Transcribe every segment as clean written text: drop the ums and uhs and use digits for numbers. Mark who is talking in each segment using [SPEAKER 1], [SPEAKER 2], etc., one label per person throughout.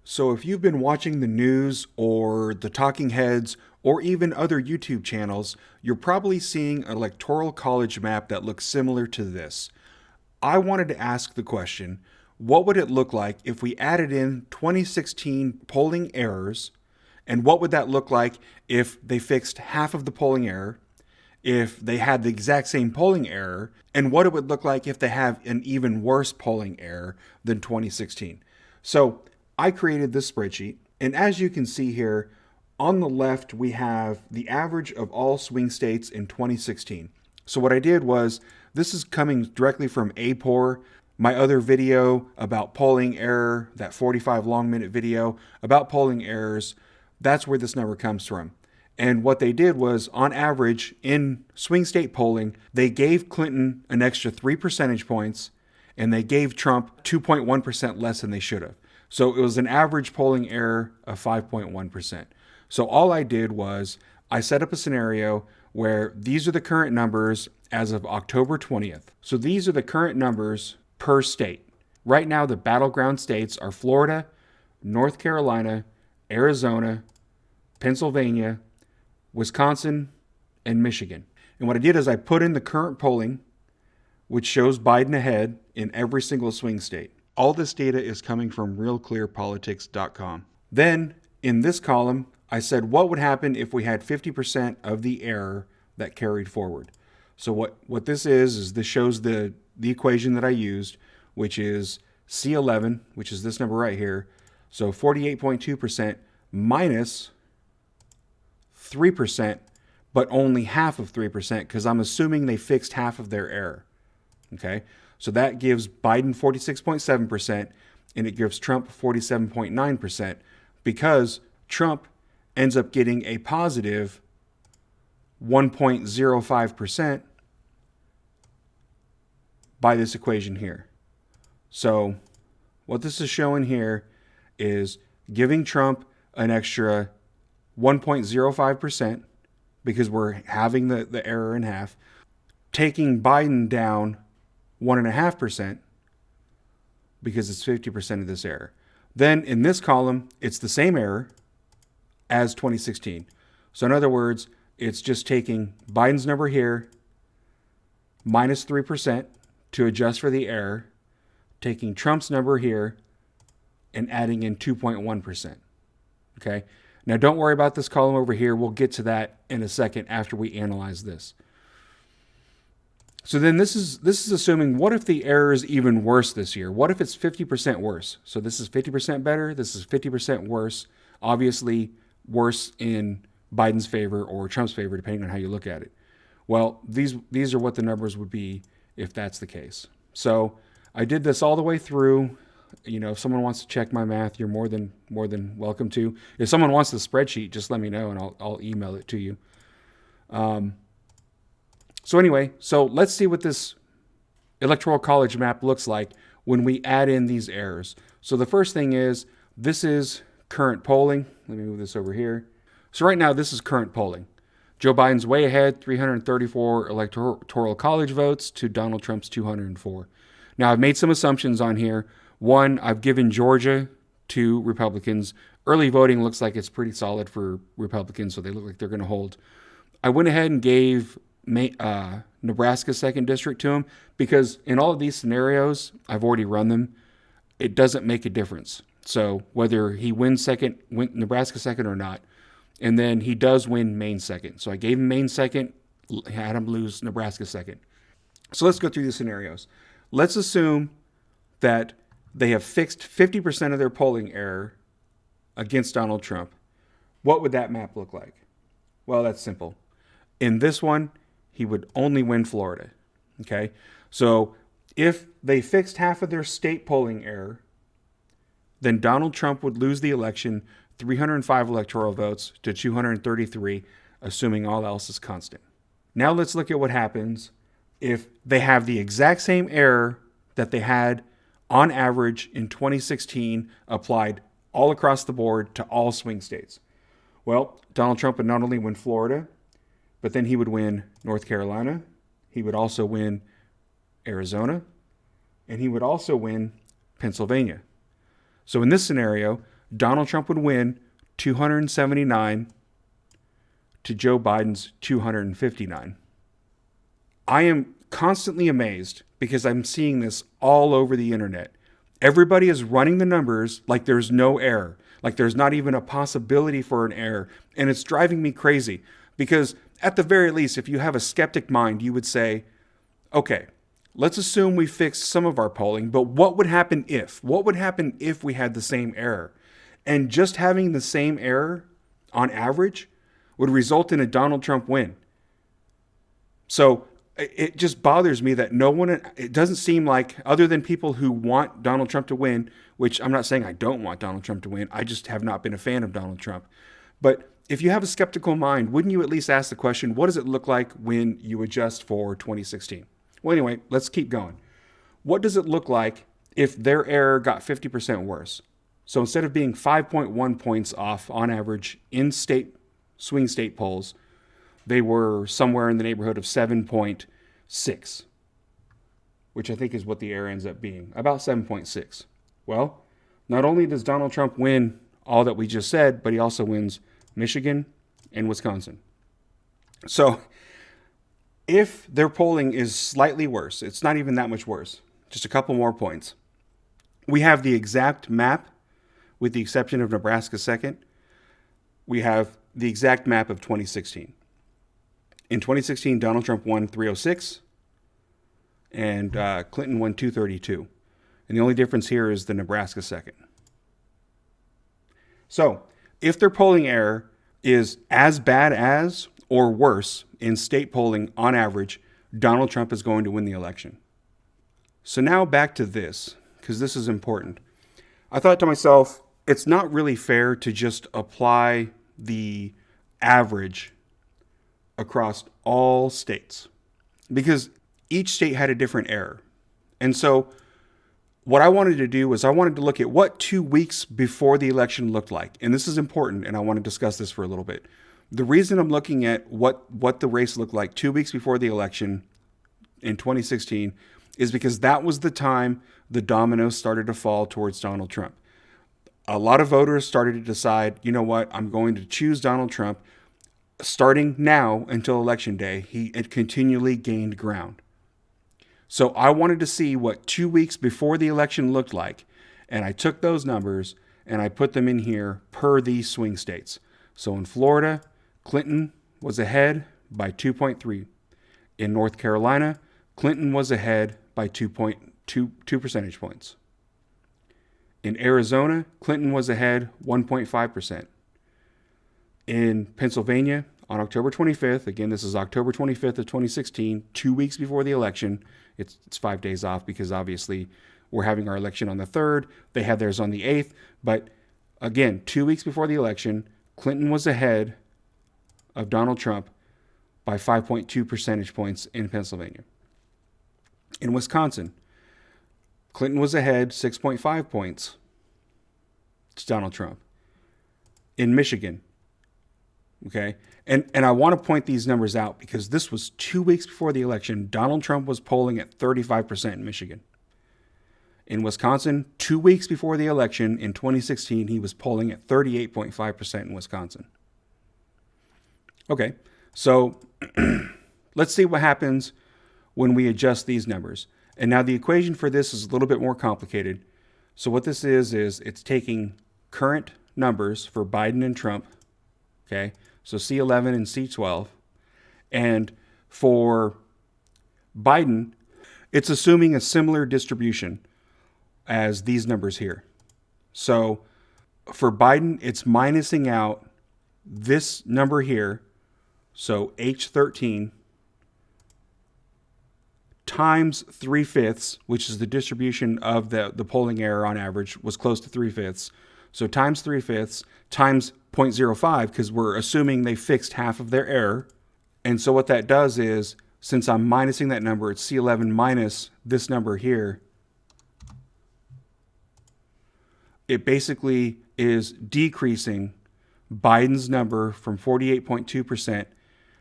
[SPEAKER 1] So if you've been watching the news or the talking heads or even other YouTube channels, you're probably seeing an electoral college map that looks similar to this. I wanted to ask the question, what would it look like if we added in 2016 polling errors, and what would that look like if they fixed half of the polling error, if they had the exact same polling error, and what it would look like if they have an even worse polling error than 2016. So I created this spreadsheet, and as you can see here, on the left we have the average of all swing states in 2016. So what I did was, this is coming directly from APOR, my other video about polling error, that 45 long minute video about polling errors, that's where this number comes from. And what they did was, on average, in swing state polling, they gave Clinton an extra 3 percentage points, and they gave Trump 2.1% less than they should have. So it was an average polling error of 5.1%. So all I did was, I set up a scenario where these are the current numbers as of October 20th. So these are the current numbers per state. Right now, the battleground states are Florida, North Carolina, Arizona, Pennsylvania, Wisconsin, and Michigan. And what I did is I put in the current polling, which shows Biden ahead in every single swing state. All this data is coming from realclearpolitics.com. Then, in this column, I said what would happen if we had 50% of the error that carried forward. So what this is this shows the equation that I used, which is C11, which is this number right here. So 48.2% minus 3%, but only half of 3%, because I'm assuming they fixed half of their error. Okay, so that gives Biden 46.7%, and it gives Trump 47.9%, because Trump ends up getting a positive 1.05% by this equation here. So what this is showing here is giving Trump an extra 1.05%, because we're having the error in half, taking Biden down 1.5%, because it's 50% of this error. Then in this column, it's the same error as 2016. So in other words, it's just taking Biden's number here, minus 3% to adjust for the error, taking Trump's number here, and adding in 2.1%. Okay? Now don't worry about this column over here. We'll get to that in a second after we analyze this. So then this is assuming, what if the error is even worse this year? What if it's 50% worse? So this is 50% better, this is 50% worse. Obviously worse in Biden's favor or Trump's favor, depending on how you look at it. Well, these are what the numbers would be if that's the case. So I did this all the way through. You know, if someone wants to check my math, you're more than welcome to. If someone wants the spreadsheet, just let me know and I'll email it to you. So anyway, so let's see what this Electoral College map looks like when we add in these errors. So the first thing is, this is current polling. Let me move this over here. So right now, this is current polling. Joe Biden's way ahead, 334 Electoral College votes to Donald Trump's 204. Now, I've made some assumptions on here. One, I've given Georgia to Republicans. Early voting looks like it's pretty solid for Republicans, so they look like they're going to hold. I went ahead and gave Nebraska 2nd District to him, because in all of these scenarios, I've already run them. It doesn't make a difference. So whether he wins Nebraska 2nd or not, and then he does win Maine 2nd. So I gave him Maine 2nd, had him lose Nebraska 2nd. So let's go through the scenarios. Let's assume that they have fixed 50% of their polling error against Donald Trump. What would that map look like? Well, that's simple. In this one, he would only win Florida. Okay? So if they fixed half of their state polling error, then Donald Trump would lose the election 305 electoral votes to 233, assuming all else is constant. Now let's look at what happens if they have the exact same error that they had on average in 2016 applied all across the board to all swing states. Well, Donald Trump would not only win Florida, but then he would win North Carolina. He would also win Arizona, and he would also win Pennsylvania. So in this scenario, Donald Trump would win 279 to Joe Biden's 259. I am constantly amazed because I'm seeing this all over the internet. Everybody is running the numbers like there's no error, like there's not even a possibility for an error. And it's driving me crazy because at the very least, if you have a skeptic mind, you would say, okay, let's assume we fixed some of our polling, but what would happen if? What would happen if we had the same error? And just having the same error on average would result in a Donald Trump win. So it just bothers me that no one, it doesn't seem like, other than people who want Donald Trump to win, which I'm not saying I don't want Donald Trump to win, I just have not been a fan of Donald Trump. But if you have a skeptical mind, wouldn't you at least ask the question, what does it look like when you adjust for 2016? Well, anyway, let's keep going. What does it look like if their error got 50% worse? So instead of being 5.1 points off on average in swing state polls, they were somewhere in the neighborhood of 7.6, which I think is what the error ends up being, about 7.6. Well, not only does Donald Trump win all that we just said, but he also wins Michigan and Wisconsin. So if their polling is slightly worse, it's not even that much worse, just a couple more points, we have the exact map with the exception of Nebraska second. We have the exact map of 2016. In 2016, Donald Trump won 306 and Clinton won 232. And the only difference here is the Nebraska second. So if their polling error is as bad as or worse in state polling on average, Donald Trump is going to win the election. So now back to this, because this is important. I thought to myself, it's not really fair to just apply the average across all states because each state had a different error. And so what I wanted to do was I wanted to look at what 2 weeks before the election looked like. And this is important, and I want to discuss this for a little bit. The reason I'm looking at what the race looked like 2 weeks before the election in 2016 is because that was the time the dominoes started to fall towards Donald Trump. A lot of voters started to decide, you know what, I'm going to choose Donald Trump. Starting now until Election Day, he had continually gained ground. So I wanted to see what 2 weeks before the election looked like. And I took those numbers and I put them in here per these swing states. So in Florida, Clinton was ahead by 2.3. In North Carolina, Clinton was ahead by 2 percentage points. In Arizona, Clinton was ahead 1.5%. In Pennsylvania, on October 25th, again, this is October 25th of 2016, 2 weeks before the election. It's 5 days off because obviously we're having our election on the 3rd. They had theirs on the 8th. But again, 2 weeks before the election, Clinton was ahead of Donald Trump by 5.2 percentage points in Pennsylvania. In Wisconsin, Clinton was ahead 6.5 points to Donald Trump. In Michigan, okay, and I want to point these numbers out because this was 2 weeks before the election. Donald Trump was polling at 35% in Michigan. In Wisconsin, 2 weeks before the election in 2016, he was polling at 38.5% in Wisconsin. Okay, so let's see what happens when we adjust these numbers. And now the equation for this is a little bit more complicated. So what this is it's taking current numbers for Biden and Trump, okay? So C11 and C12. And for Biden, it's assuming a similar distribution as these numbers here. So for Biden, it's minusing out this number here, so H13, times 3/5, which is the distribution of the polling error on average, was close to 3/5. So times 3/5 times 0.05, because we're assuming they fixed half of their error. And so what that does is, since I'm minusing that number, it's C11 minus this number here. It basically is decreasing Biden's number from 48.2%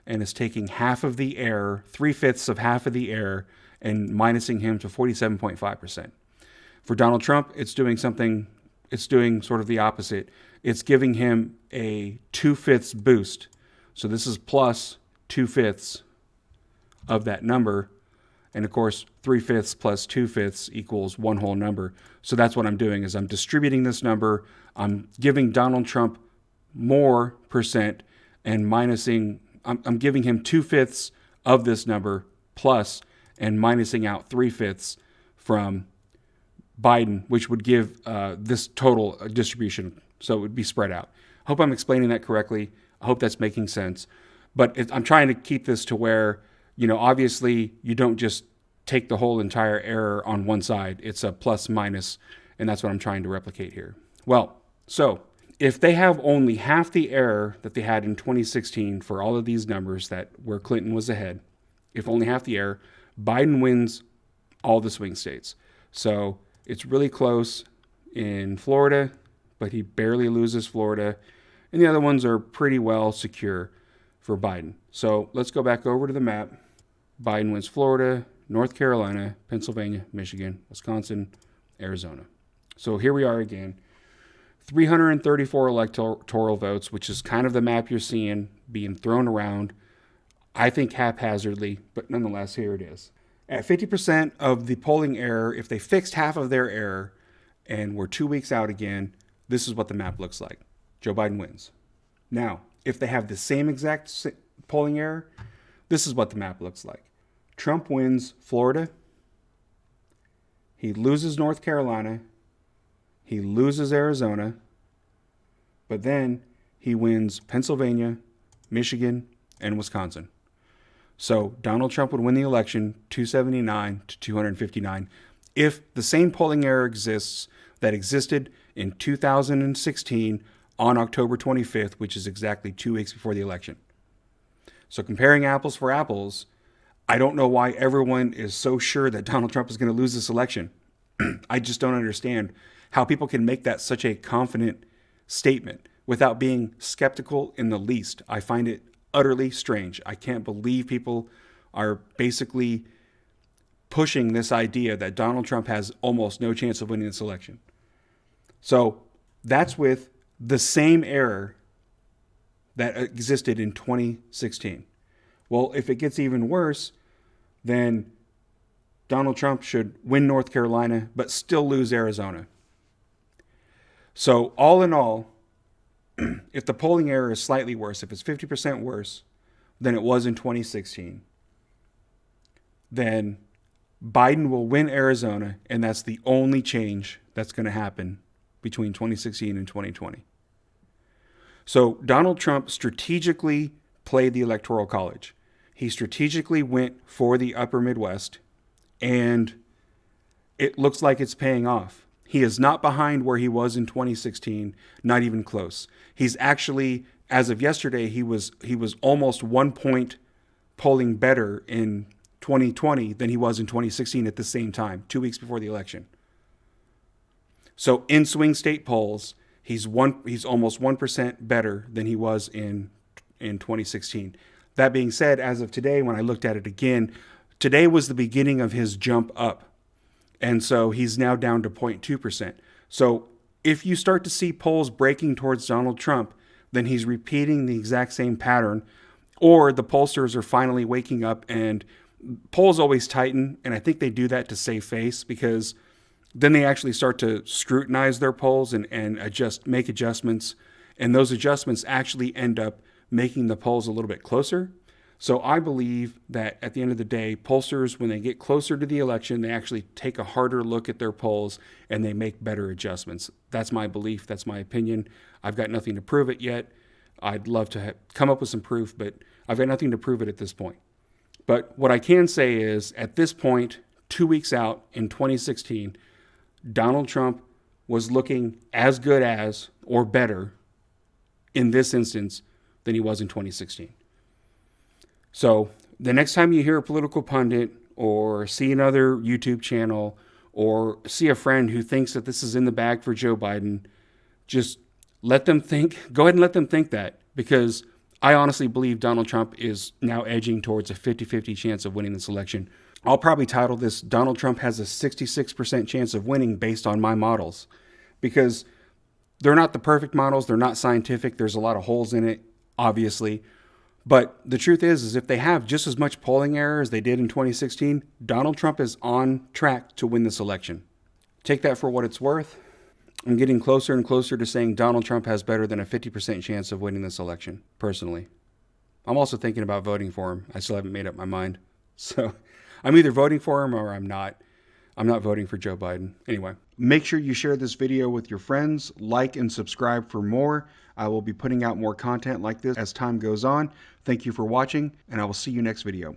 [SPEAKER 1] and is taking half of the error, 3/5 of half of the error, and minusing him to 47.5%. For Donald Trump, it's doing something it's doing sort of the opposite. It's giving him a 2/5 boost. So this is plus 2/5 of that number. And of course, 3/5 plus 2/5 equals one whole number. So that's what I'm doing is I'm distributing this number. I'm giving Donald Trump more percent and minusing, I'm giving him 2/5 of this number plus and minusing out 3/5 from Biden, which would give this total distribution. So it would be spread out. I hope I'm explaining that correctly. I hope that's making sense. But I'm trying to keep this to where, obviously you don't just take the whole entire error on one side. It's a plus minus, and that's what I'm trying to replicate here. Well, so if they have only half the error that they had in 2016 for all of these numbers where Clinton was ahead, if only half the error, Biden wins all the swing states. So it's really close in Florida, but he barely loses Florida. And the other ones are pretty well secure for Biden. So let's go back over to the map. Biden wins Florida, North Carolina, Pennsylvania, Michigan, Wisconsin, Arizona. So here we are again. 334 electoral votes, which is kind of the map you're seeing being thrown around, I think haphazardly, but nonetheless, here it is. At 50% of the polling error, if they fixed half of their error and we're 2 weeks out again, this is what the map looks like. Joe Biden wins. Now, if they have the same exact polling error, this is what the map looks like. Trump wins Florida. He loses North Carolina. He loses Arizona. But then he wins Pennsylvania, Michigan, and Wisconsin. So Donald Trump would win the election 279 to 259 if the same polling error exists that existed in 2016 on October 25th, which is exactly 2 weeks before the election. So comparing apples for apples, I don't know why everyone is so sure that Donald Trump is going to lose this election. I just don't understand how people can make that such a confident statement without being skeptical in the least. I find it utterly strange. I can't believe people are basically pushing this idea that Donald Trump has almost no chance of winning this election. So that's with the same error that existed in 2016. Well, if it gets even worse, then Donald Trump should win North Carolina, but still lose Arizona. So all in all, if the polling error is slightly worse, if it's 50% worse than it was in 2016, then Biden will win Arizona, and that's the only change that's going to happen between 2016 and 2020. So Donald Trump strategically played the Electoral College. He strategically went for the upper Midwest, and it looks like it's paying off. He is not behind where he was in 2016, not even close. He's actually, as of yesterday, he was almost 1 point polling better in 2020 than he was in 2016 at the same time, 2 weeks before the election. So in swing state polls, he's almost 1% better than he was in 2016. That being said, as of today, when I looked at it again, today was the beginning of his jump up. And so he's now down to 0.2%. So if you start to see polls breaking towards Donald Trump, then he's repeating the exact same pattern, or the pollsters are finally waking up, and polls always tighten. And I think they do that to save face, because then they actually start to scrutinize their polls and make adjustments. And those adjustments actually end up making the polls a little bit closer. So I believe that at the end of the day, pollsters, when they get closer to the election, they actually take a harder look at their polls and they make better adjustments. That's my belief. That's my opinion. I've got nothing to prove it yet. I'd love to come up with some proof, but I've got nothing to prove it at this point. But what I can say is, at this point, 2 weeks out in 2016, Donald Trump was looking as good as, or better, in this instance, than he was in 2016. So the next time you hear a political pundit or see another YouTube channel or see a friend who thinks that this is in the bag for Joe Biden, just let them think, go ahead and let them think that, because I honestly believe Donald Trump is now edging towards a 50-50 chance of winning this election. I'll probably title this, Donald Trump has a 66% chance of winning based on my models, because They're not the perfect models. They're not scientific. There's a lot of holes in it, obviously. But the truth is if they have just as much polling error as they did in 2016, Donald Trump is on track to win this election. Take that for what it's worth. I'm getting closer and closer to saying Donald Trump has better than a 50% chance of winning this election, personally. I'm also thinking about voting for him. I still haven't made up my mind. So I'm either voting for him or I'm not. I'm not voting for Joe Biden. Anyway, make sure you share this video with your friends, like and subscribe for more. I will be putting out more content like this as time goes on. Thank you for watching, and I will see you next video.